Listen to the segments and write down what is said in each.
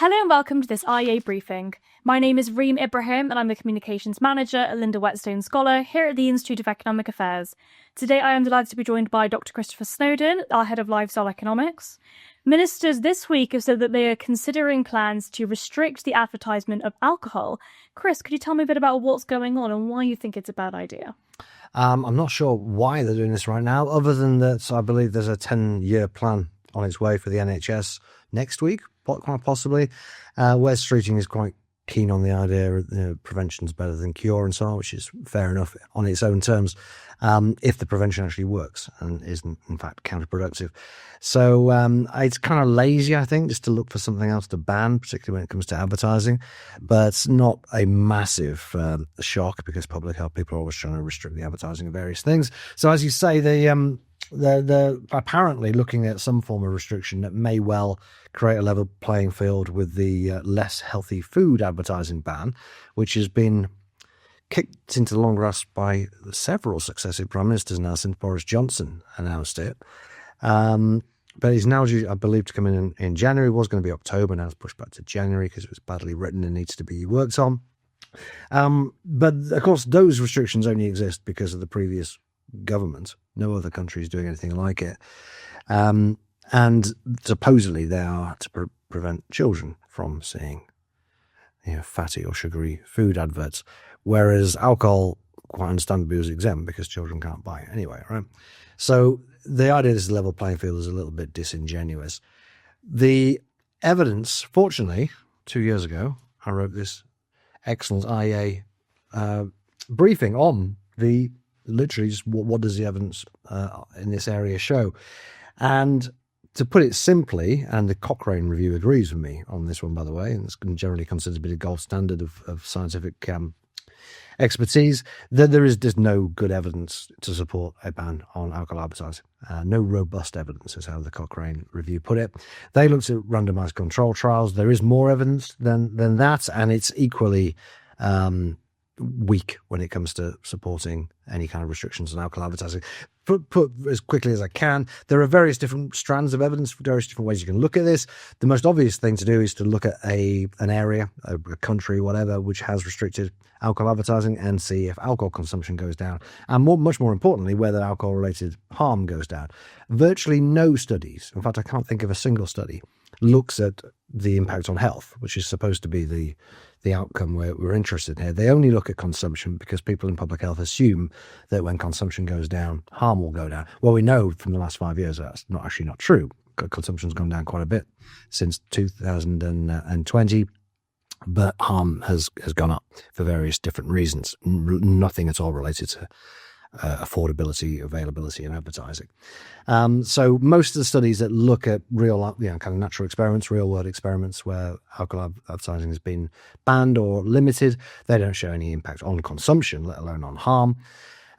Hello and welcome to this IEA briefing. My name is Reem Ibrahim and I'm the Communications Manager at Linda Whetstone Scholar here at the Institute of Economic Affairs. Today I am delighted to be joined by Dr. Christopher Snowdon, our Head of Lifestyle Economics. Ministers this week have said that they are considering plans to restrict the advertisement of alcohol. Chris, could you tell me a bit about what's going on and why you think it's a bad idea? I'm not sure why they're doing this right now, other than that I believe there's a 10-year plan on its way for the NHS next week, quite possibly. Wes Streeting is quite keen on the idea of prevention's better than cure and so on, which is fair enough on its own terms, if the prevention actually works and isn't, in fact, counterproductive. So it's kind of lazy, I think, just to look for something else to ban, particularly when it comes to advertising. But it's not a massive shock because public health people are always trying to restrict the advertising of various things. So as you say, they're apparently looking at some form of restriction that may well create a level playing field with the less healthy food advertising ban, which has been kicked into the long grass by several successive prime ministers now since Boris Johnson announced it. But it's now due, I believe, to come in January. It was going to be October. Now it's pushed back to January because it was badly written and needs to be worked on. But, of course, those restrictions only exist because of the previous government. No other country is doing anything like it. And supposedly they are to prevent children from seeing fatty or sugary food adverts, whereas alcohol, quite understandably, was exempt because children can't buy it anyway, right? So the idea this is a level playing field is a little bit disingenuous. The evidence, fortunately, 2 years ago, I wrote this excellent IEA briefing on literally just what does the evidence in this area show. And to put it simply, and the Cochrane Review agrees with me on this one, by the way, and it's generally considered to be the gold standard of scientific expertise, that there is just no good evidence to support a ban on alcohol advertising. No robust evidence is how the Cochrane Review put it. They looked at randomized control trials. There is more evidence than that, and it's equally weak when it comes to supporting any kind of restrictions on alcohol advertising. Put as quickly as I can, there are various different strands of evidence, various different ways you can look at this. The most obvious thing to do is to look at an area, a country, whatever, which has restricted alcohol advertising and see if alcohol consumption goes down. And much more importantly, whether alcohol-related harm goes down. Virtually no studies, in fact, I can't think of a single study, looks at the impact on health, which is supposed to be the outcome we're interested in here. They only look at consumption because people in public health assume that when consumption goes down, harm will go down. Well, we know from the last 5 years that's actually not true. Consumption's gone down quite a bit since 2020, but harm has gone up for various different reasons. Nothing at all related to affordability, availability, and advertising. So most of the studies that look at real, kind of natural experiments, real world experiments where alcohol advertising has been banned or limited, they don't show any impact on consumption, let alone on harm.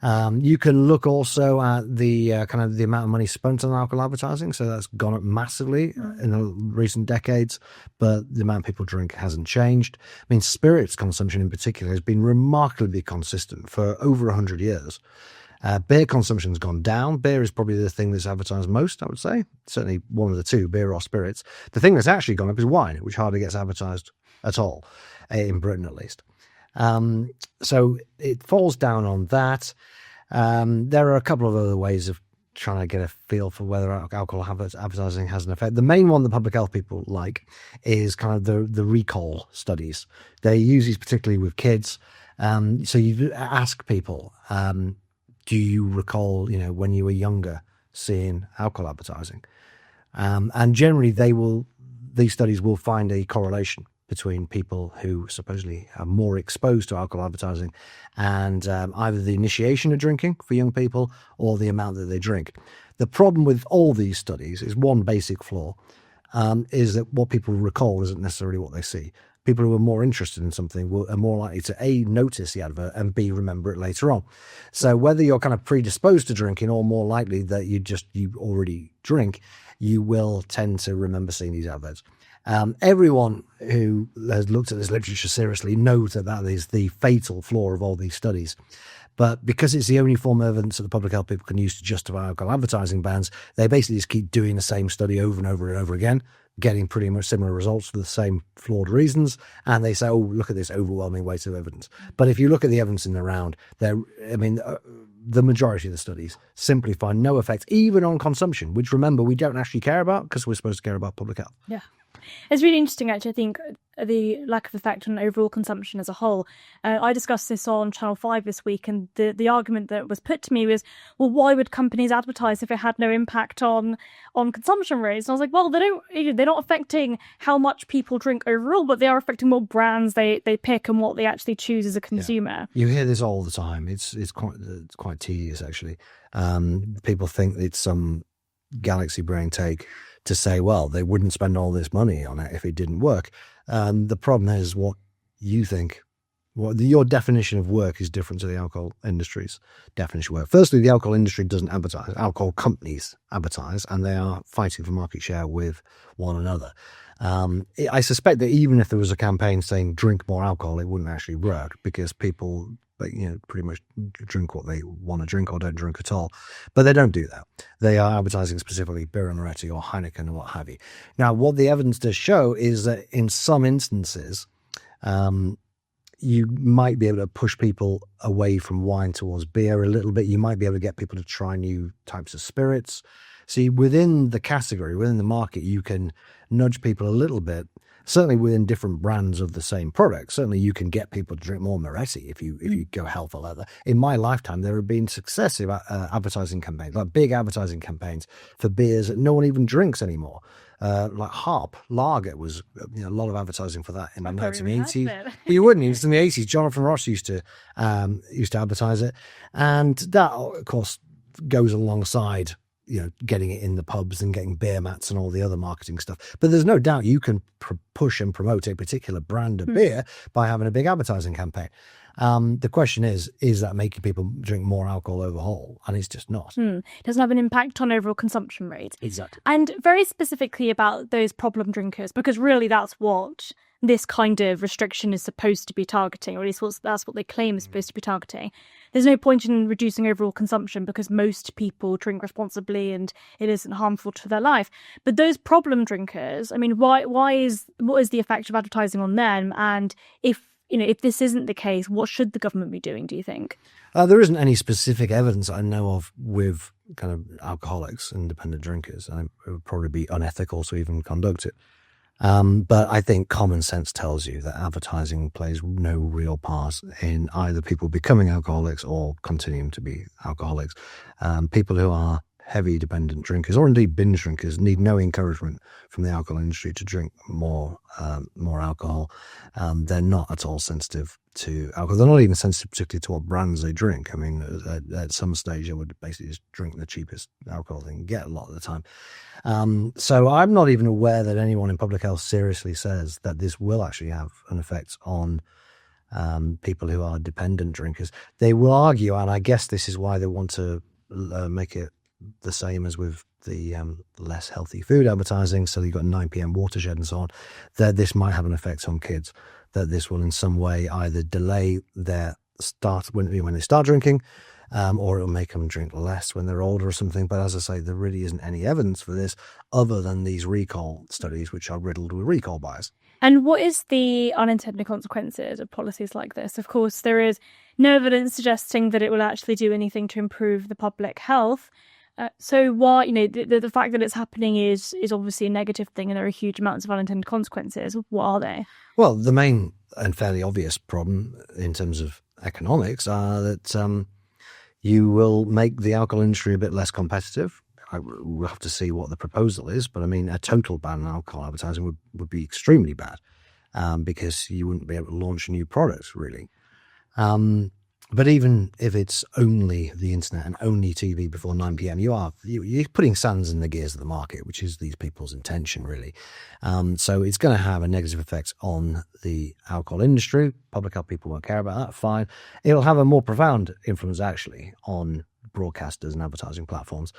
You can look also at the the amount of money spent on alcohol advertising. So that's gone up massively in the recent decades, but the amount of people drink hasn't changed. I mean, spirits consumption in particular has been remarkably consistent for over 100 years. Beer consumption's gone down. Beer is probably the thing that's advertised most, I would say. Certainly one of the two, beer or spirits. The thing that's actually gone up is wine, which hardly gets advertised at all, in Britain at least. So it falls down on that. There are a couple of other ways of trying to get a feel for whether alcohol advertising has an effect. The main one that public health people like is kind of the recall studies. They use these particularly with kids. So you ask people, do you recall, when you were younger seeing alcohol advertising? And generally these studies will find a correlation between people who supposedly are more exposed to alcohol advertising and either the initiation of drinking for young people or the amount that they drink. The problem with all these studies is one basic flaw, is that what people recall isn't necessarily what they see. People who are more interested in something are more likely to A, notice the advert and B, remember it later on. So whether you're kind of predisposed to drinking or more likely that you already drink, you will tend to remember seeing these adverts. Everyone who has looked at this literature seriously knows that is the fatal flaw of all these studies. But because it's the only form of evidence that the public health people can use to justify alcohol advertising bans, they basically just keep doing the same study over and over and over again, getting pretty much similar results for the same flawed reasons. And they say, oh, look at this overwhelming weight of evidence. But if you look at the evidence in the round, the majority of the studies simply find no effect, even on consumption, which, remember, we don't actually care about because we're supposed to care about public health. Yeah. It's really interesting, actually. I think the lack of effect on overall consumption as a whole. I discussed this on Channel 5 this week, and the argument that was put to me was, well, why would companies advertise if it had no impact on consumption rates? And I was like, well, they're not affecting how much people drink overall, but they are affecting what brands they pick and what they actually choose as a consumer. Yeah. You hear this all the time. It's quite tedious, actually. People think it's some galaxy brain take to say, well, they wouldn't spend all this money on it if it didn't work. The problem is what you think. Your definition of work is different to the alcohol industry's definition of work. Firstly, the alcohol industry doesn't advertise. Alcohol companies advertise, and they are fighting for market share with one another. I suspect that even if there was a campaign saying drink more alcohol, it wouldn't actually work because people, pretty much drink what they want to drink or don't drink at all. But they don't do that. They are advertising specifically Birra Moretti or Heineken and what have you. Now, what the evidence does show is that in some instances, you might be able to push people away from wine towards beer a little bit. You might be able to get people to try new types of spirits. See, within the category, within the market, you can nudge people a little bit. Certainly within different brands of the same product. Certainly you can get people to drink more Moretti if you go hell for leather. In my lifetime, there have been successive advertising campaigns, like big advertising campaigns for beers that no one even drinks anymore. Like Harp Lager was a lot of advertising for that in the 1980s. You wouldn't. It was in the 80s. Jonathan Ross used to advertise it. And that, of course, goes alongside getting it in the pubs and getting beer mats and all the other marketing stuff. But there's no doubt you can push and promote a particular brand of beer by having a big advertising campaign. The question is that making people drink more alcohol overall? And it's just not. It doesn't have an impact on overall consumption rate. Exactly. And very specifically about those problem drinkers, because really that's what this kind of restriction is supposed to be targeting, or at least that's what they claim is supposed to be targeting. There's no point in reducing overall consumption because most people drink responsibly and it isn't harmful to their life. But those problem drinkers, I mean, what is the effect of advertising on them? And if this isn't the case, what should the government be doing, do you think? There isn't any specific evidence I know of with kind of alcoholics, independent drinkers. And it would probably be unethical to even conduct it. But I think common sense tells you that advertising plays no real part in either people becoming alcoholics or continuing to be alcoholics. People who are heavy dependent drinkers or indeed binge drinkers need no encouragement from the alcohol industry to drink more alcohol. They're not at all sensitive to alcohol. They're not even sensitive particularly to what brands they drink. I mean, at some stage, I would basically just drink the cheapest alcohol they can get a lot of the time. So I'm not even aware that anyone in public health seriously says that this will actually have an effect on people who are dependent drinkers. They will argue, and I guess this is why they want to make it the same as with the less healthy food advertising, so you've got 9 p.m. watershed and so on, that this might have an effect on kids, that this will in some way either delay their start when they start drinking, or it'll make them drink less when they're older or something. But as I say, there really isn't any evidence for this other than these recall studies, which are riddled with recall bias. And what is the unintended consequences of policies like this? Of course, there is no evidence suggesting that it will actually do anything to improve the public health. So why, the fact that it's happening is obviously a negative thing, and there are huge amounts of unintended consequences. What are they? Well, the main and fairly obvious problem in terms of economics are that you will make the alcohol industry a bit less competitive. We'll have to see what the proposal is, but I mean, a total ban on alcohol advertising would be extremely bad because you wouldn't be able to launch new products, really. But even if it's only the internet and only TV before 9 p.m., you're putting sands in the gears of the market, which is these people's intention, really. So it's going to have a negative effect on the alcohol industry. Public health people won't care about that, fine. It'll have a more profound influence, actually, on broadcasters and advertising platforms.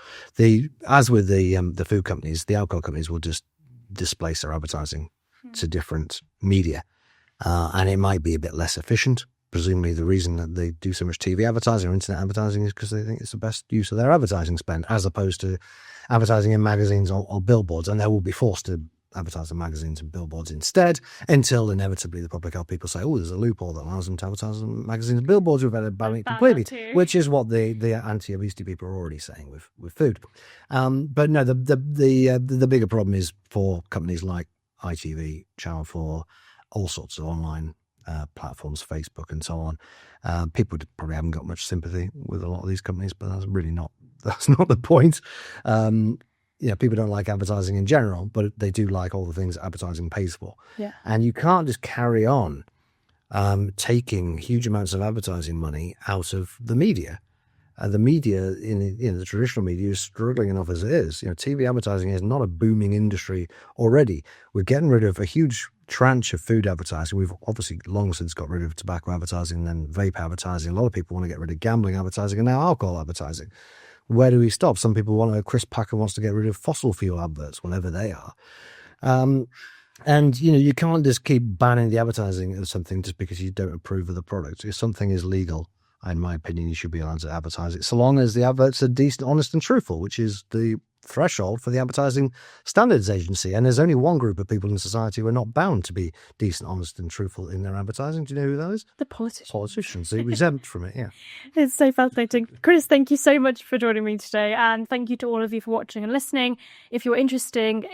As with the food companies, the alcohol companies will just displace their advertising to different media. And it might be a bit less efficient, presumably the reason that they do so much TV advertising or internet advertising is because they think it's the best use of their advertising spend, as opposed to advertising in magazines or billboards. And they will be forced to advertise in magazines and billboards instead, until inevitably the public health people say, oh, there's a loophole that allows them to advertise in magazines and billboards, we better ban it completely, which is what the anti-obesity people are already saying with food. But no, the bigger problem is for companies like ITV, Channel 4, all sorts of online platforms, Facebook and so on. People probably haven't got much sympathy with a lot of these companies, but that's not the point. People don't like advertising in general, but they do like all the things that advertising pays for. Yeah. And you can't just carry on taking huge amounts of advertising money out of the media. The media, in the traditional media, is struggling enough as it is. TV advertising is not a booming industry already. We're getting rid of a huge tranche of food advertising. We've obviously long since got rid of tobacco advertising and then vape advertising. A lot of people want to get rid of gambling advertising and now alcohol advertising. Where do we stop? Some people Chris Packer wants to get rid of fossil fuel adverts, whatever they are. And you can't just keep banning the advertising of something just because you don't approve of the product. If something is legal, in my opinion, you should be allowed to advertise it, so long as the adverts are decent, honest and truthful, which is the threshold for the Advertising Standards Agency. And there's only one group of people in society who are not bound to be decent, honest and truthful in their advertising. Do you know who that is? The politicians. Politicians. They're exempt from it, yeah. It's so fascinating. Chris, thank you so much for joining me today. And thank you to all of you for watching and listening. If you're interested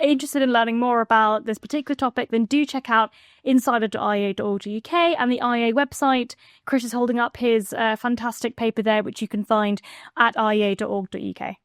in learning more about this particular topic, then do check out insider.iea.org.uk and the IEA website. Chris is holding up his fantastic paper there, which you can find at iea.org.uk.